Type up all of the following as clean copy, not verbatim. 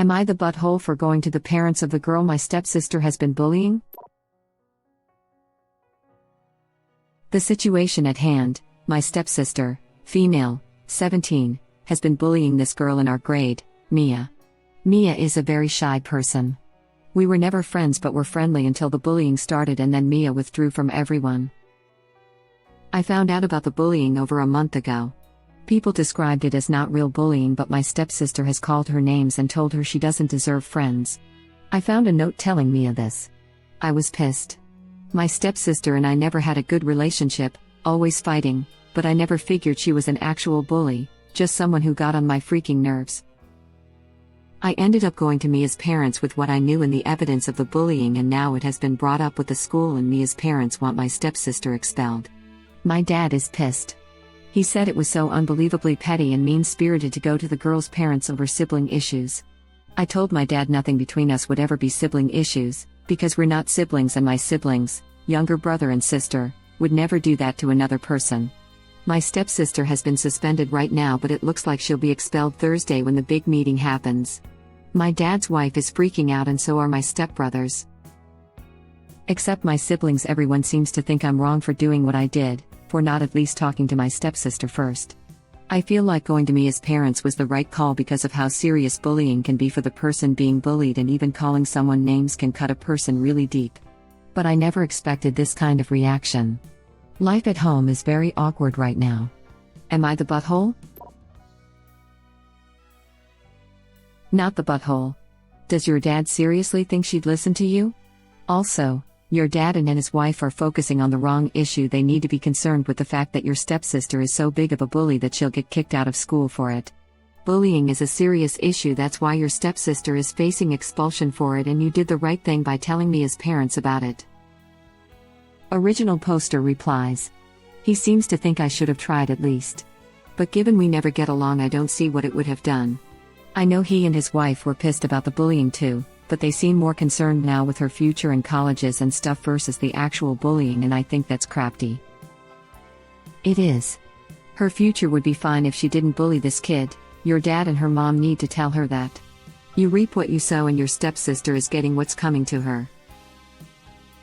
Am I the butthole for going to the parents of the girl my stepsister has been bullying? The situation at hand: my stepsister, female, 17, has been bullying this girl in our grade, Mia. Mia is a very shy person. We were never friends but were friendly until the bullying started, and then Mia withdrew from everyone. I found out about the bullying over a month ago. People described it as not real bullying, but my stepsister has called her names and told her she doesn't deserve friends. I found a note telling Mia this. I was pissed. My stepsister and I never had a good relationship, always fighting, but I never figured she was an actual bully, just someone who got on my freaking nerves. I ended up going to Mia's parents with what I knew and the evidence of the bullying, and now it has been brought up with the school and Mia's parents want my stepsister expelled. My dad is pissed. He said it was so unbelievably petty and mean-spirited to go to the girl's parents over sibling issues. I told my dad nothing between us would ever be sibling issues, because we're not siblings, and my siblings, younger brother and sister, would never do that to another person. My stepsister has been suspended right now, but it looks like she'll be expelled Thursday when the big meeting happens. My dad's wife is freaking out and so are my stepbrothers. Except my siblings, everyone seems to think I'm wrong for doing what I did, for not at least talking to my stepsister first. I feel like going to Mia's parents was the right call because of how serious bullying can be for the person being bullied, and even calling someone names can cut a person really deep. But I never expected this kind of reaction. Life at home is very awkward right now. Am I the butthole? Not the butthole. Does your dad seriously think she'd listen to you? Also, your dad and his wife are focusing on the wrong issue. They need to be concerned with the fact that your stepsister is so big of a bully that she'll get kicked out of school for it. Bullying is a serious issue, that's why your stepsister is facing expulsion for it, and you did the right thing by telling Mia's parents about it. Original poster replies. He seems to think I should have tried at least. But given we never get along, I don't see what it would have done. I know he and his wife were pissed about the bullying too, but they seem more concerned now with her future and colleges and stuff versus the actual bullying, and I think that's crafty. It is. Her future would be fine if she didn't bully this kid. Your dad and her mom need to tell her that. You reap what you sow, and your stepsister is getting what's coming to her.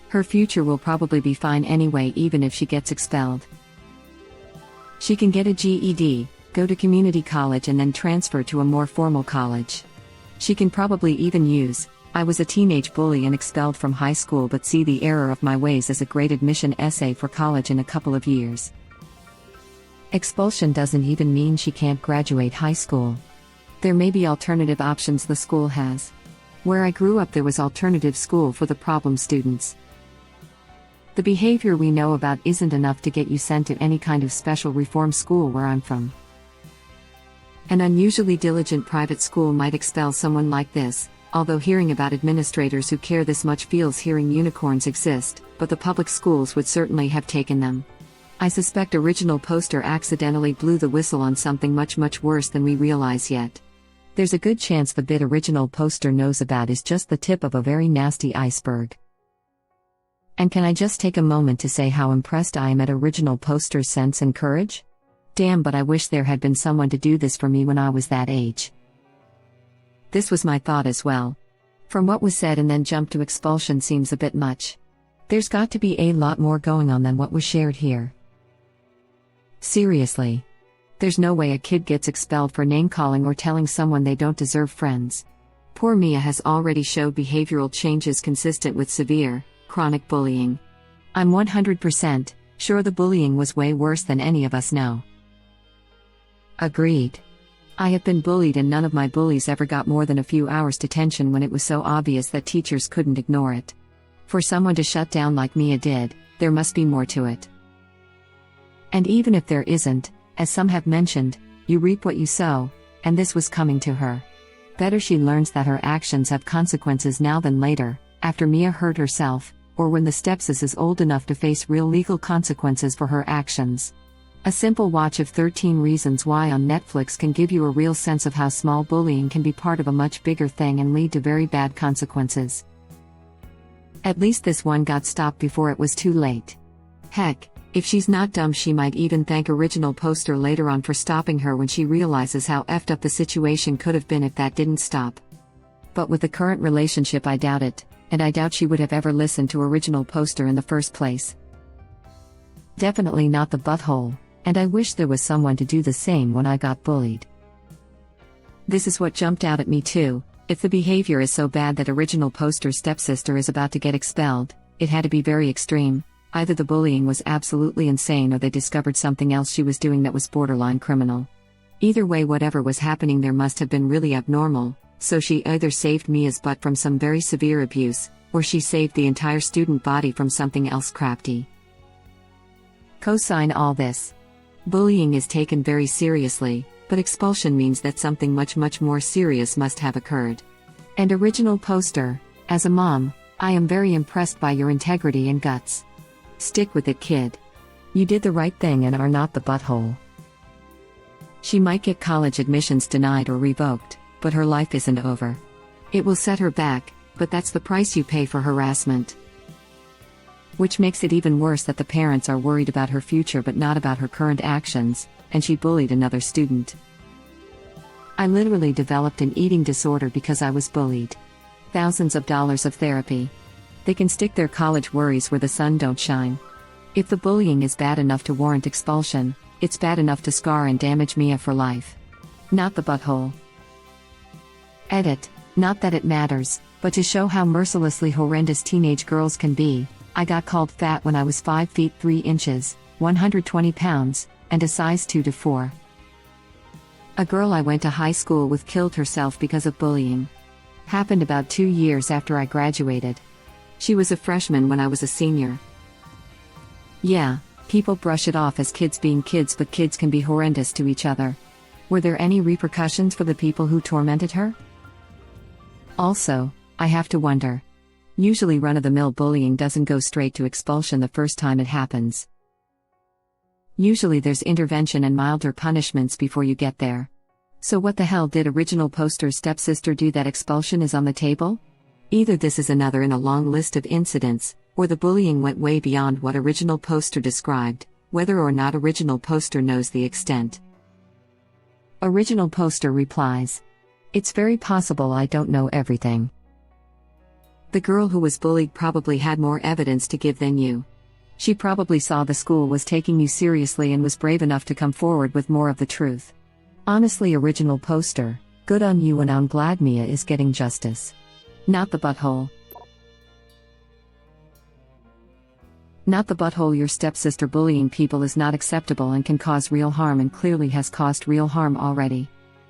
Her future will probably be fine anyway, even if she gets expelled. She can get a GED, go to community college, and then transfer to a more formal college. She can probably even use, "I was a teenage bully and expelled from high school but see the error of my ways" as a great admission essay for college in a couple of years. Expulsion doesn't even mean she can't graduate high school. There may be alternative options the school has. Where I grew up, there was alternative school for the problem students. The behavior we know about isn't enough to get you sent to any kind of special reform school where I'm from. An unusually diligent private school might expel someone like this, although hearing about administrators who care this much feels hearing unicorns exist, but the public schools would certainly have taken them. I suspect Original Poster accidentally blew the whistle on something much worse than we realize yet. There's a good chance the bit Original Poster knows about is just the tip of a very nasty iceberg. And can I just take a moment to say how impressed I am at Original Poster's sense and courage? Damn, but I wish there had been someone to do this for me when I was that age. This was my thought as well. From what was said and then jump to expulsion seems a bit much. There's got to be a lot more going on than what was shared here. Seriously. There's no way a kid gets expelled for name-calling or telling someone they don't deserve friends. Poor Mia has already showed behavioral changes consistent with severe, chronic bullying. I'm 100% sure the bullying was way worse than any of us know. Agreed. I have been bullied, and none of my bullies ever got more than a few hours detention when it was so obvious that teachers couldn't ignore it. For someone to shut down like Mia did, there must be more to it. And even if there isn't, as some have mentioned, you reap what you sow, and this was coming to her. Better she learns that her actions have consequences now than later, after Mia hurt herself, or when the stepsis is old enough to face real legal consequences for her actions. A simple watch of 13 Reasons Why on Netflix can give you a real sense of how small bullying can be part of a much bigger thing and lead to very bad consequences. At least this one got stopped before it was too late. Heck, if she's not dumb, she might even thank Original Poster later on for stopping her when she realizes how effed up the situation could have been if that didn't stop. But with the current relationship, I doubt it, and I doubt she would have ever listened to original poster in the first place. Definitely not the butthole, and I wish there was someone to do the same when I got bullied. This is what jumped out at me too. If the behavior is so bad that original poster's stepsister is about to get expelled, it had to be very extreme. Either the bullying was absolutely insane or they discovered something else she was doing that was borderline criminal. Either way, whatever was happening there must have been really abnormal, so she either saved Mia's butt from some very severe abuse, or she saved the entire student body from something else crafty. Cosign all this. Bullying is taken very seriously, but expulsion means that something much more serious must have occurred. And original poster, as a mom, I am very impressed by your integrity and guts. Stick with it, kid. You did the right thing and are not the butthole. She might get college admissions denied or revoked, but her life isn't over. It will set her back, but that's the price you pay for harassment. Which makes it even worse that the parents are worried about her future but not about her current actions, and she bullied another student. I literally developed an eating disorder because I was bullied. Thousands of dollars of therapy. They can stick their college worries where the sun don't shine. If the bullying is bad enough to warrant expulsion, it's bad enough to scar and damage Mia for life. Not the butthole. Edit. Not that it matters, but to show how mercilessly horrendous teenage girls can be, I got called fat when I was 5 feet 3 inches, 120 pounds, and a size 2 to 4. A girl I went to high school with killed herself because of bullying. Happened about 2 years after I graduated. She was a freshman when I was a senior. Yeah, people brush it off as kids being kids, but kids can be horrendous to each other. Were there any repercussions for the people who tormented her? Also, I have to wonder. Usually run-of-the-mill bullying doesn't go straight to expulsion the first time it happens. Usually there's intervention and milder punishments before you get there. So what the hell did original poster's stepsister do that expulsion is on the table? Either this is another in a long list of incidents, or the bullying went way beyond what original poster described, whether or not original poster knows the extent. Original poster replies, "It's very possible I don't know everything." The girl who was bullied probably had more evidence to give than you. She probably saw the school was taking you seriously and was brave enough to come forward with more of the truth. Honestly, original poster, good on you, and I'm glad Mia is getting justice. Not the butthole. Not the butthole. Your stepsister bullying people is not acceptable and can cause real harm, and clearly has caused real harm already.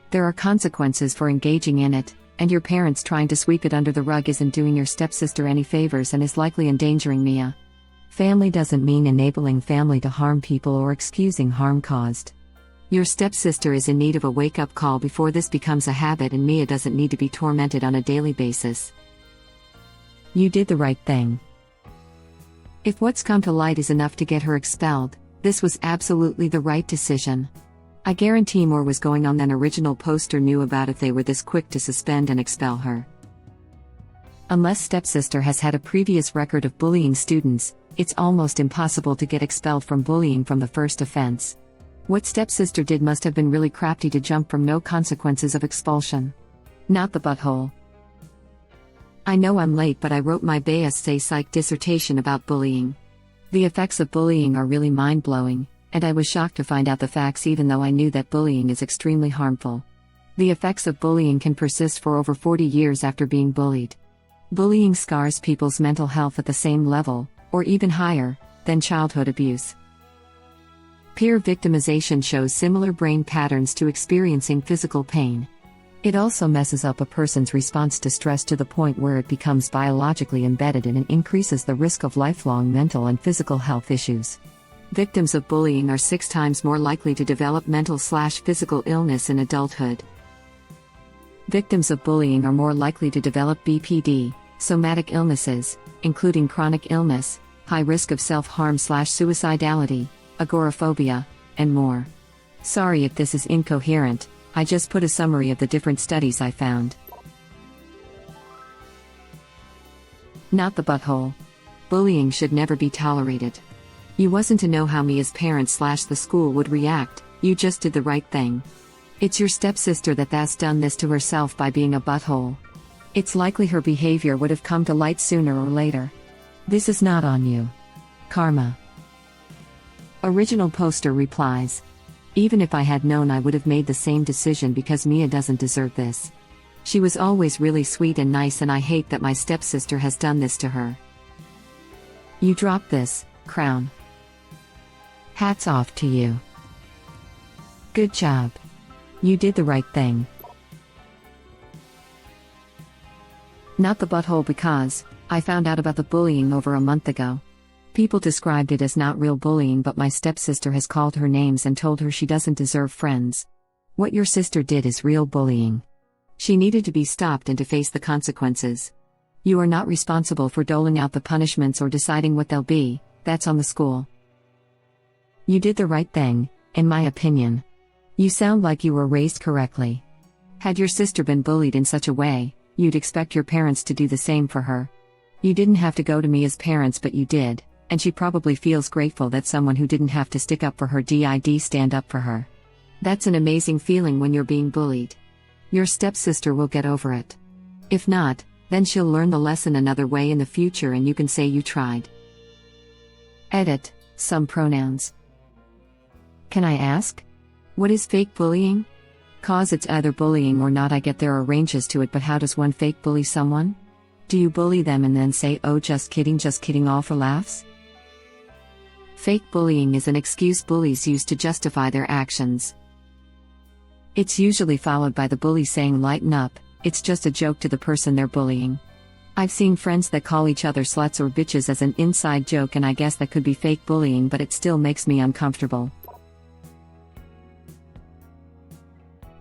There are consequences for engaging in it, and your parents trying to sweep it under the rug isn't doing your stepsister any favors and is likely endangering Mia. Family doesn't mean enabling family to harm people or excusing harm caused. Your stepsister is in need of a wake-up call before this becomes a habit, and Mia doesn't need to be tormented on a daily basis. You did the right thing. If what's come to light is enough to get her expelled, this was absolutely the right decision. I guarantee more was going on than original poster knew about if they were this quick to suspend and expel her. Unless stepsister has had a previous record of bullying students, it's almost impossible to get expelled from bullying from the first offense. What stepsister did must have been really crafty to jump from no consequences of expulsion. Not the butthole. I know I'm late, but I wrote my BSc Psych dissertation about bullying. The effects of bullying are really mind-blowing, and I was shocked to find out the facts even though I knew that bullying is extremely harmful. The effects of bullying can persist for over 40 years after being bullied. Bullying scars people's mental health at the same level, or even higher, than childhood abuse. Peer victimization shows similar brain patterns to experiencing physical pain. It also messes up a person's response to stress to the point where it becomes biologically embedded and increases the risk of lifelong mental and physical health issues. Victims of bullying are 6 times more likely to develop mental/physical illness in adulthood. Victims of bullying are more likely to develop BPD, somatic illnesses, including chronic illness, high risk of self-harm/suicidality, agoraphobia, and more. Sorry if this is incoherent, I just put a summary of the different studies I found. Not the butthole. Bullying should never be tolerated. You wasn't to know how Mia's parents/the school would react, you just did the right thing. It's your stepsister that's done this to herself by being a butthole. It's likely her behavior would have come to light sooner or later. This is not on you. Karma. Original poster replies. Even if I had known, I would have made the same decision because Mia doesn't deserve this. She was always really sweet and nice, and I hate that my stepsister has done this to her. You dropped this, crown. Hats off to you. Good job. You did the right thing. Not the butthole, because I found out about the bullying over a month ago. People described it as not real bullying, but my stepsister has called her names and told her she doesn't deserve friends. What your sister did is real bullying. She needed to be stopped and to face the consequences. You are not responsible for doling out the punishments or deciding what they'll be. That's on the school. You did the right thing, in my opinion. You sound like you were raised correctly. Had your sister been bullied in such a way, you'd expect your parents to do the same for her. You didn't have to go to me as parents, but you did, and she probably feels grateful that someone who didn't have to stick up for her did stand up for her. That's an amazing feeling when you're being bullied. Your stepsister will get over it. If not, then she'll learn the lesson another way in the future, and you can say you tried. Edit. Some pronouns. Can I ask? What is fake bullying? Cause it's either bullying or not. I get there are ranges to it, but how does one fake bully someone? Do you bully them and then say, oh just kidding, all for laughs? Fake bullying is an excuse bullies use to justify their actions. It's usually followed by the bully saying lighten up, it's just a joke to the person they're bullying. I've seen friends that call each other sluts or bitches as an inside joke, and I guess that could be fake bullying, but it still makes me uncomfortable.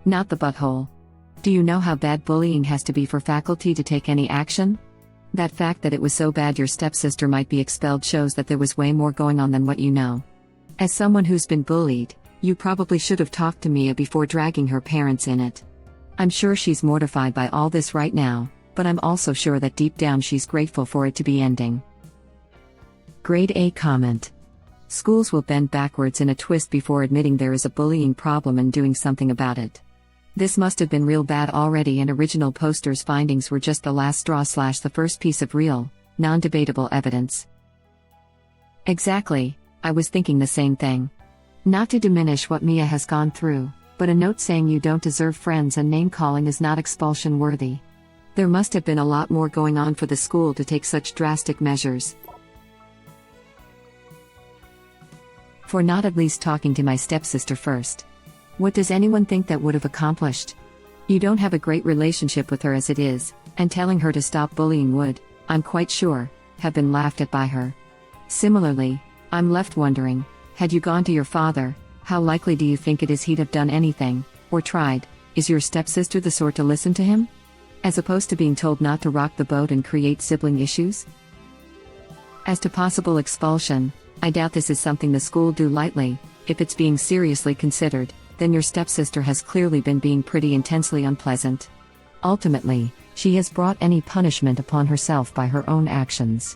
Not the butthole. Do you know how bad bullying has to be for faculty to take any action? That fact that it was so bad your stepsister might be expelled shows that there was way more going on than what you know. As someone who's been bullied, you probably should have talked to Mia before dragging her parents in it. I'm sure she's mortified by all this right now, but I'm also sure that deep down she's grateful for it to be ending. Grade A comment. Schools will bend backwards in a twist before admitting there is a bullying problem and doing something about it. This must have been real bad already, and original poster's findings were just the last straw / the first piece of real, non-debatable evidence. Exactly, I was thinking the same thing. Not to diminish what Mia has gone through, but a note saying you don't deserve friends and name-calling is not expulsion worthy. There must have been a lot more going on for the school to take such drastic measures. For not at least talking to my stepsister first. What does anyone think that would have accomplished? You don't have a great relationship with her as it is, and telling her to stop bullying would, I'm quite sure, have been laughed at by her. Similarly, I'm left wondering, had you gone to your father, how likely do you think it is he'd have done anything, or tried? Is your stepsister the sort to listen to him? As opposed to being told not to rock the boat and create sibling issues? As to possible expulsion, I doubt this is something the school do lightly. If it's being seriously considered, then your stepsister has clearly been being pretty intensely unpleasant. Ultimately, she has brought any punishment upon herself by her own actions.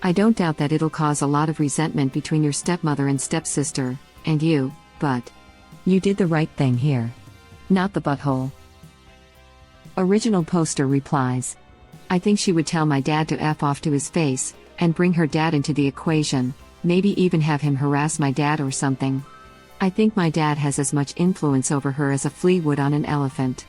I don't doubt that it'll cause a lot of resentment between your stepmother and stepsister, and you, but you did the right thing here. Not the butthole. Original poster replies. I think she would tell my dad to F off to his face, and bring her dad into the equation, maybe even have him harass my dad or something. I think my dad has as much influence over her as a flea would on an elephant.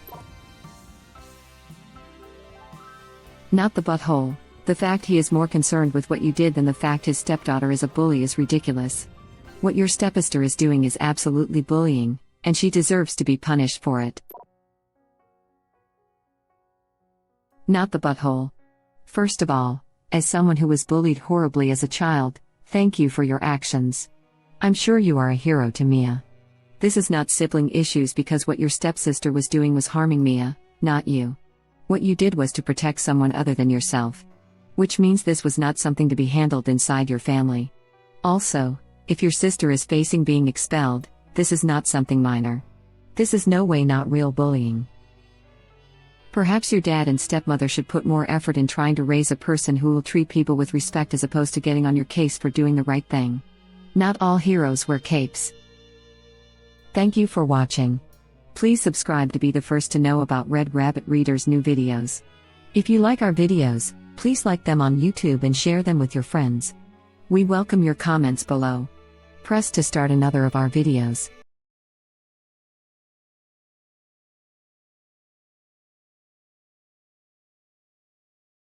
Not the butthole. The fact he is more concerned with what you did than the fact his stepdaughter is a bully is ridiculous. What your stepsister is doing is absolutely bullying, and she deserves to be punished for it. Not the butthole. First of all, as someone who was bullied horribly as a child, thank you for your actions. I'm sure you are a hero to Mia. This is not sibling issues because what your stepsister was doing was harming Mia, not you. What you did was to protect someone other than yourself. Which means this was not something to be handled inside your family. Also, if your sister is facing being expelled, this is not something minor. This is no way not real bullying. Perhaps your dad and stepmother should put more effort in trying to raise a person who will treat people with respect as opposed to getting on your case for doing the right thing. Not all heroes wear capes. Thank you for watching. Please subscribe to be the first to know about Red Rabbit Reader's new videos. If you like our videos, please like them on YouTube and share them with your friends. We welcome your comments below. Press to start another of our videos.